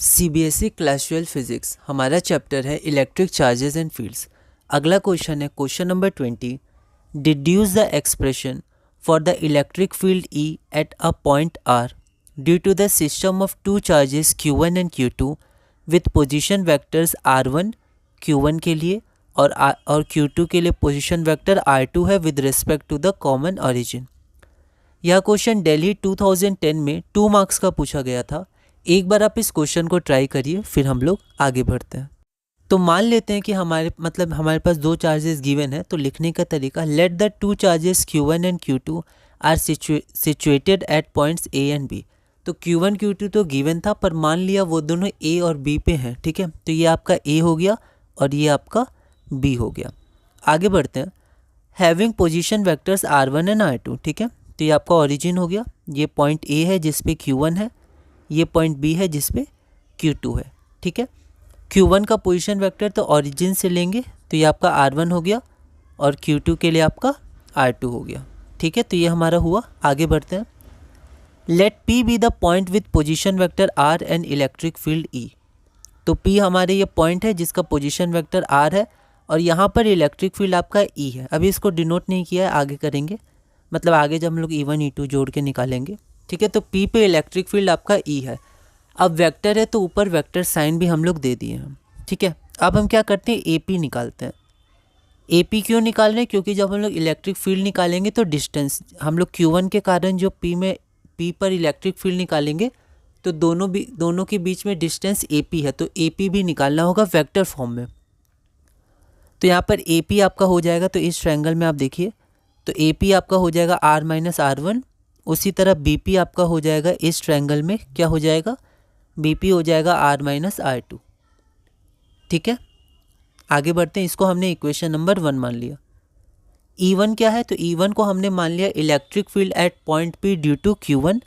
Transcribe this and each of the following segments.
CBSE class 12 physics हमारा chapter है electric charges and fields. अगला क्वेश्चन है question number 20। Deduce the expression for the electric field E at a point R due to the system of two charges Q1 and Q2 with position vectors R1 Q1 के लिए और Q2 के लिए position vector R2 है with respect to the common origin. यह क्वेश्चन दिल्ली 2010 में 2 marks का पूछा गया था। एक बार आप इस क्वेश्चन को ट्राई करिए, फिर हम लोग आगे बढ़ते हैं। तो मान लेते हैं कि हमारे पास दो चार्जेस गिवन है। तो लिखने का तरीका, let the two charges Q1 and Q2 are situated at points A and B। तो Q1 Q2 तो गिवन था, पर मान लिया वो दोनों A और B पे हैं। ठीक है, तो ये आपका A हो गया और ये आपका B हो गया। आगे बढ़ते हैं। Having position vectors R1 and R2। ठीक है, तो ये आपका ओरिजिन हो गया। ये पॉइंट A है जिसपे Q1 है, ये पॉइंट B है जिस पे Q2 है। ठीक है, Q1 का पोजीशन वेक्टर तो ओरिजिन से लेंगे, तो ये आपका R1 हो गया और Q2 के लिए आपका R2 हो गया। ठीक है, तो ये हमारा हुआ। आगे बढ़ते हैं। Let P be the point with position vector R and electric field E। तो P हमारे ये पॉइंट है जिसका पोजीशन वेक्टर R है और यहाँ पर इलेक्ट्रिक फील्ड आपका E है। अभी इसको डिनोट नहीं किया है, आगे करेंगे, मतलब आगे जब हम लोग E1 E2 जोड़ के निकालेंगे। ठीक है, तो P पे इलेक्ट्रिक फील्ड आपका E है। अब वेक्टर है तो ऊपर वेक्टर साइन भी हम लोग दे दिए हैं। ठीक है, अब हम क्या करते हैं, AP निकालते हैं। AP क्यों निकाल रहे हैं, क्योंकि जब हम लोग इलेक्ट्रिक फील्ड निकालेंगे तो डिस्टेंस हम लोग Q1 के कारण जो P पर इलेक्ट्रिक फील्ड निकालेंगे तो दोनों के बीच में डिस्टेंस AP है, तो AP भी निकालना होगा वेक्टर फॉर्म में। तो यहाँ पर AP आपका हो जाएगा, तो इस ट्रायंगल में आप देखिए, तो AP आपका हो जाएगा R माइनस R1। उसी तरह BP आपका हो जाएगा इस ट्रायंगल में, क्या हो जाएगा, BP हो जाएगा R माइनस R2। ठीक है, आगे बढ़ते हैं। इसको हमने इक्वेशन नंबर 1 मान लिया। E1 क्या है, तो E1 को हमने मान लिया electric field at point P due to Q1।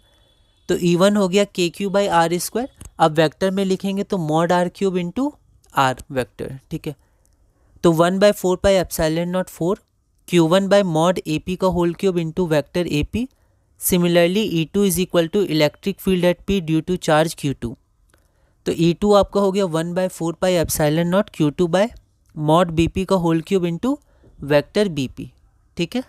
तो E1 हो गया KQ बाई R स्क्वायर। अब वेक्टर में लिखेंगे तो mod R cube into R vector. ठीक है, तो 1/4 pi epsilon naught 4 Q1 by mod AP का whole cube into vector AP। Similarly E2 is equal to electric field at P due to charge Q2। तो E2 आपका हो गया 1/4 pi epsilon not Q2 by mod BP का whole cube into vector BP। ठीक है,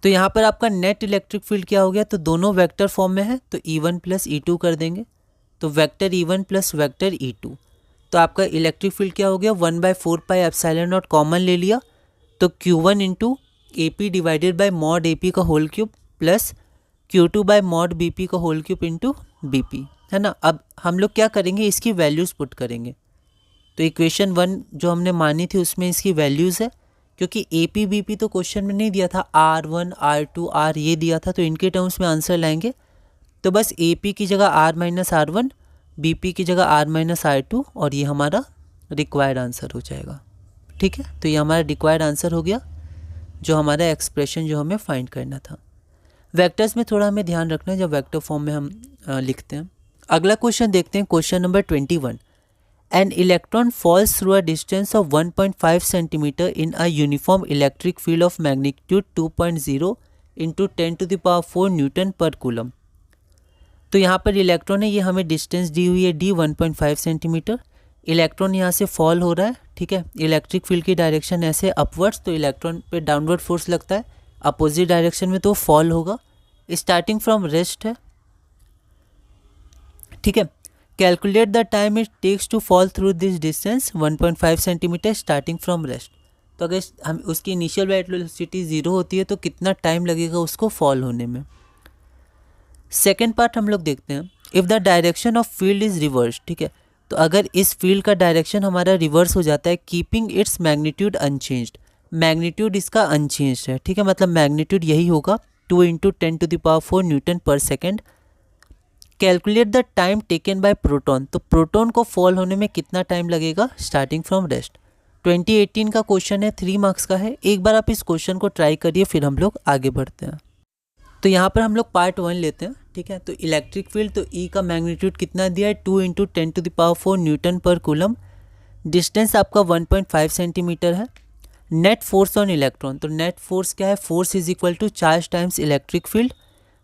तो यहाँ पर आपका नेट इलेक्ट्रिक फील्ड क्या हो गया, तो दोनों वेक्टर फॉर्म में है, तो E1 प्लस E2 कर देंगे, तो vector E1 plus vector E2। तो आपका इलेक्ट्रिक फील्ड क्या हो गया, 1/4 पाई एप्सिलॉन नॉट कॉमन ले लिया, तो Q1 into AP divided by mod AP का whole cube plus Q2 by mod BP का होल क्यूब इंटू BP, है ना। अब हम लोग क्या करेंगे, इसकी वैल्यूज़ पुट करेंगे। तो इक्वेशन 1 जो हमने मानी थी उसमें इसकी वैल्यूज़ है, क्योंकि AP BP तो क्वेश्चन में नहीं दिया था, R1 R2 R ये दिया था, तो इनके टर्म्स में आंसर लाएंगे। तो बस AP की जगह R माइनस R1, BP की जगह R माइनस R2, और ये हमारा रिक्वायर्ड आंसर हो जाएगा। ठीक है, तो ये हमारा रिक्वायर्ड आंसर हो गया, जो हमारा एक्सप्रेशन जो हमें फाइंड करना था। वेक्टर्स में थोड़ा हमें ध्यान रखना है जब वेक्टर फॉर्म में हम लिखते हैं। अगला क्वेश्चन देखते हैं, question number 21। An electron falls through a distance of 1.5 centimetre in a uniform electric field of magnitude 2.0 into 10⁴ newton per coulomb. तो यहाँ पर इलेक्ट्रॉन है, ये हमें डिस्टेंस दी हुई है D 1.5 सेंटीमीटर। इलेक्ट्रॉन यहाँ से फॉल हो रहा है। ठीक है, इलेक्ट्रिक फील्ड की डायरेक्शन ऐसे अपवर्ड्स, तो इलेक्ट्रॉन पे डाउनवर्ड फोर्स लगता है, अपोजिट डायरेक्शन में तो फॉल होगा। स्टार्टिंग फ्रॉम रेस्ट है। ठीक है, calculate the time it takes to fall through this distance 1.5 centimetre starting from rest. तो अगर हम उसकी इनिशियल वेलोसिटी 0 होती है तो कितना टाइम लगेगा उसको फॉल होने में। सेकेंड पार्ट हम लोग देखते हैं, if the direction of field is reverse. ठीक है, तो अगर इस फील्ड का डायरेक्शन हमारा रिवर्स हो जाता है, keeping its magnitude unchanged, magnitude इसका अनचेंज्ड है। ठीक है, मतलब मैग्नीट्यूड यही होगा 2 इंटू 10⁴ न्यूटन पर second. Calculate the time taken by proton. तो प्रोटॉन को फॉल होने में कितना टाइम लगेगा स्टार्टिंग फ्रॉम रेस्ट। 2018 का क्वेश्चन है, 3 मार्क्स का है। एक बार आप इस क्वेश्चन को ट्राई करिए, फिर हम लोग आगे बढ़ते हैं। तो यहाँ पर हम लोग पार्ट 1 लेते हैं। ठीक है, तो इलेक्ट्रिक फील्ड, तो E का मैग्नीट्यूड कितना दिया है, 2 into 10⁴ newton per coulomb. Distance आपका 1.5 सेंटीमीटर है। नेट फोर्स ऑन इलेक्ट्रॉन, तो नेट फोर्स क्या है, force is equal to charge times electric field.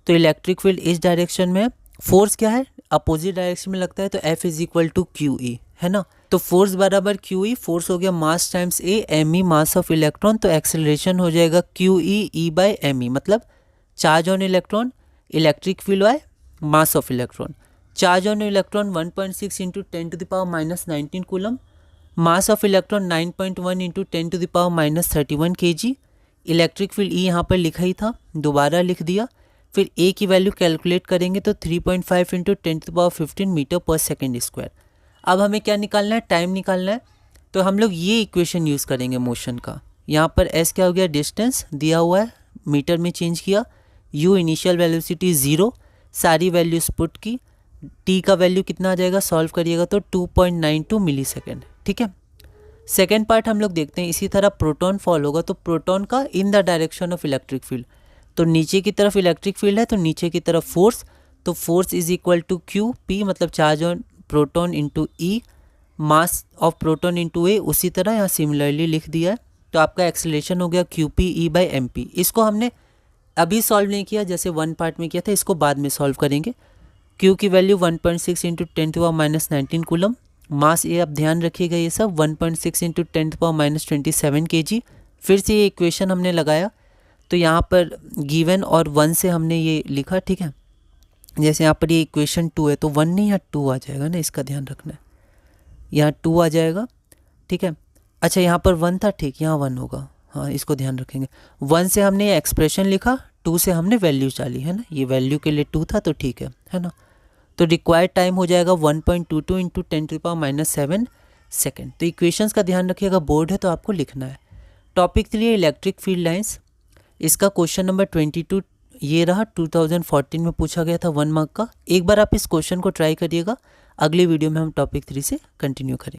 तो इलेक्ट्रिक फील्ड इस डायरेक्शन में है। फोर्स क्या है, अपोजिट डायरेक्शन में लगता है तो F is equal to Q E, है ना। तो फोर्स बराबर क्यू ई, फोर्स हो गया mass times A, M E mass of electron, तो एक्सेलरेशन हो जाएगा Q E by M E, मतलब charge on electron, electric field by mass of electron. Charge on electron 1.6 into 10 to the power minus 19 coulomb, mass of electron 9.1 into 10 to the power minus 31 kg। Electric field E यहाँ पर लिखा ही था, दोबारा लिख दिया। फिर ए की वैल्यू कैलकुलेट करेंगे तो 3.5 into 10 to the power 15 metre per second square. अब हमें क्या निकालना है, टाइम निकालना है। तो हम लोग ये इक्वेशन यूज़ करेंगे मोशन का। यहाँ पर एस क्या हो गया, डिस्टेंस दिया हुआ है, मीटर में चेंज किया। यू इनिशियल वेलोसिटी 0, सारी वैल्यूज पुट की। टी का वैल्यू कितना आ जाएगा, सॉल्व करिएगा तो 2.92 मिली सेकेंड, ठीक है। सेकेंड पार्ट हम लोग देखते हैं। इसी तरह प्रोटॉन फॉल होगा तो प्रोटॉन का in the direction of electric field, तो नीचे की तरफ इलेक्ट्रिक फील्ड है तो नीचे की तरफ फोर्स, तो force is equal to Q P, मतलब charge on proton into E, mass of proton into A. उसी तरह यहाँ सिमिलरली लिख दिया है। तो आपका एक्सेलरेशन हो गया Q P E by M P. इसको हमने अभी सॉल्व नहीं किया, जैसे वन पार्ट में किया था, इसको बाद में सॉल्व करेंगे। क्यू की value 1.6 into 10 to power minus 19 coulomb, mass ये आप ध्यान रखिएगा, ये सब 1.6 into 10 to power minus 27 kg। फिर से ये इक्वेशन हमने लगाया तो यहाँ पर गिवन और 1 से हमने ये लिखा, ठीक है। जैसे यहाँ पर ये इक्वेशन 2 है तो 1 नहीं, यहाँ 2 आ जाएगा ना, इसका ध्यान रखना है। यहाँ 2 आ जाएगा, ठीक है। अच्छा यहाँ पर 1 था, ठीक, यहाँ 1 होगा, हाँ इसको ध्यान रखेंगे। 1 से हमने ये एक्सप्रेशन लिखा, 2 से हमने वैल्यू डाली, है ना। ये वैल्यू के लिए 2 था तो ठीक है ना। तो रिक्वायर्ड टाइम हो जाएगा 1.22 into 10 to the power minus 7 second. तो इक्वेशंस का ध्यान रखिएगा, बोर्ड है तो आपको लिखना है। टॉपिक 3 इलेक्ट्रिक फील्ड लाइंस, इसका क्वेश्चन नंबर 22 ये रहा, 2014 में पूछा गया था 1 मार्क का। एक बार आप इस क्वेश्चन को ट्राई करिएगा। अगली वीडियो में हम टॉपिक 3 से कंटिन्यू करेंगे।